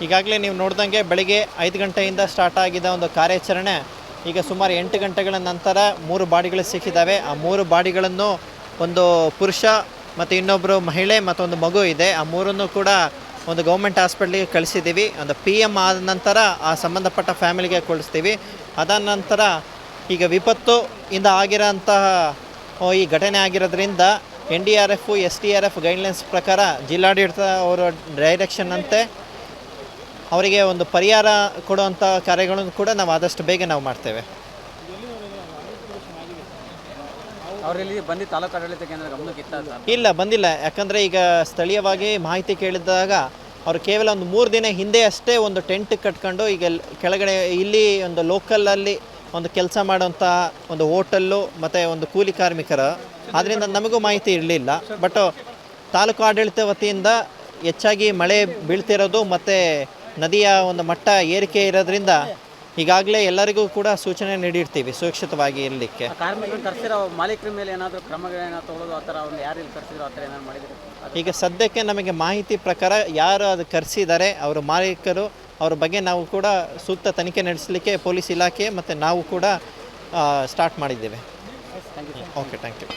ಈಗಾಗಲೇ ನೀವು ನೋಡ್ದಂಗೆ ಬೆಳಿಗ್ಗೆ 5 ಗಂಟೆಯಿಂದ ಸ್ಟಾರ್ಟ್ ಆಗಿದ್ದ ಒಂದು ಕಾರ್ಯಾಚರಣೆ ಈಗ ಸುಮಾರು 8 ಗಂಟೆಗಳ ನಂತರ 3 ಬಾಡಿಗಳು ಸಿಕ್ಕಿದ್ದಾವೆ. ಆ 3 ಬಾಡಿಗಳನ್ನು ಒಂದು ಪುರುಷ ಮತ್ತು ಇನ್ನೊಬ್ಬರು ಮಹಿಳೆ ಮತ್ತೊಂದು ಮಗು ಇದೆ. ಆ ಮೂರನ್ನು ಕೂಡ ಒಂದು ಗೌರ್ಮೆಂಟ್ ಹಾಸ್ಪಿಟ್ಲಿಗೆ ಕಳಿಸಿದ್ದೀವಿ. ಒಂದು PM ಆದ ನಂತರ ಆ ಸಂಬಂಧಪಟ್ಟ ಫ್ಯಾಮಿಲಿಗೆ ಕಳಿಸ್ತೀವಿ. ಅದಾದ ನಂತರ ಈಗ ವಿಪತ್ತು ಇಂದ ಆಗಿರೋಂತಹ ಈ ಘಟನೆ ಆಗಿರೋದ್ರಿಂದ NDRF SDRF ಗೈಡ್ಲೈನ್ಸ್ ಪ್ರಕಾರ ಜಿಲ್ಲಾಡಳಿತ ಅವರ ಡೈರೆಕ್ಷನ್ ಅಂತೆ ಅವರಿಗೆ ಒಂದು ಪರಿಹಾರ ಕೊಡುವಂಥ ಕಾರ್ಯಗಳನ್ನು ಕೂಡ ನಾವು ಆದಷ್ಟು ಬೇಗ ನಾವು ಮಾಡ್ತೇವೆ. ಅವರಲ್ಲಿ ಬಂದು ತಾಲೂಕು ಆಡಳಿತ ಕೇಂದ್ರ ಗಮನಕ್ಕೆ ಇಲ್ಲ ಬಂದಿಲ್ಲ. ಯಾಕಂದರೆ ಈಗ ಸ್ಥಳೀಯವಾಗಿ ಮಾಹಿತಿ ಕೇಳಿದಾಗ ಅವರು ಕೇವಲ ಒಂದು 3 ದಿನ ಹಿಂದೆ ಅಷ್ಟೇ ಒಂದು ಟೆಂಟ್ ಕಟ್ಕೊಂಡು ಈಗ ಕೆಳಗಡೆ ಇಲ್ಲಿ ಒಂದು ಲೋಕಲಲ್ಲಿ ಒಂದು ಕೆಲಸ ಮಾಡೋಂಥ ಒಂದು ಹೋಟೆಲ್ಲು ಮತ್ತು ಒಂದು ಕೂಲಿ ಕಾರ್ಮಿಕರು, ಆದ್ದರಿಂದ ನಮಗೂ ಮಾಹಿತಿ ಇರಲಿಲ್ಲ. ಬಟ್ ತಾಲೂಕು ಆಡಳಿತ ವತಿಯಿಂದ ಹೆಚ್ಚಾಗಿ ಮಳೆ ಬೀಳ್ತಿರೋದು ಮತ್ತು ನದಿಯ ಒಂದು ಮಟ್ಟ ಏರಿಕೆ ಇರೋದ್ರಿಂದ ಈಗಾಗಲೇ ಎಲ್ಲರಿಗೂ ಕೂಡ ಸೂಚನೆ ನೀಡಿರ್ತೀವಿ ಸುರಕ್ಷಿತವಾಗಿ ಇರಲಿಕ್ಕೆ. ಕಾರ್ಮಿಕರು ಕರೆಸಿರೋ ಮಾಲೀಕರ ಮೇಲೆ ಏನಾದರೂ ಕ್ರಮಗಳೇನಾದ್ರು ತಗೊಳ್ಳೋದು ಆ ಥರ ಅವ್ರು ಯಾರು ಇಲ್ಲಿ ಕರೆಸಿದ್ರು ಆ ಥರ ಏನಾದ್ರು ಮಾಡಿದ್ರು? ಈಗ ಸದ್ಯಕ್ಕೆ ನಮಗೆ ಮಾಹಿತಿ ಪ್ರಕಾರ ಯಾರು ಅದು ಕರೆಸಿದ್ದಾರೆ ಅವರು ಮಾಲೀಕರು, ಅವ್ರ ಬಗ್ಗೆ ನಾವು ಕೂಡ ಸೂಕ್ತ ತನಿಖೆ ನಡೆಸಲಿಕ್ಕೆ ಪೊಲೀಸ್ ಇಲಾಖೆ ಮತ್ತು ನಾವು ಕೂಡ ಸ್ಟಾರ್ಟ್ ಮಾಡಿದ್ದೇವೆ. Thank you. Okay, thank you.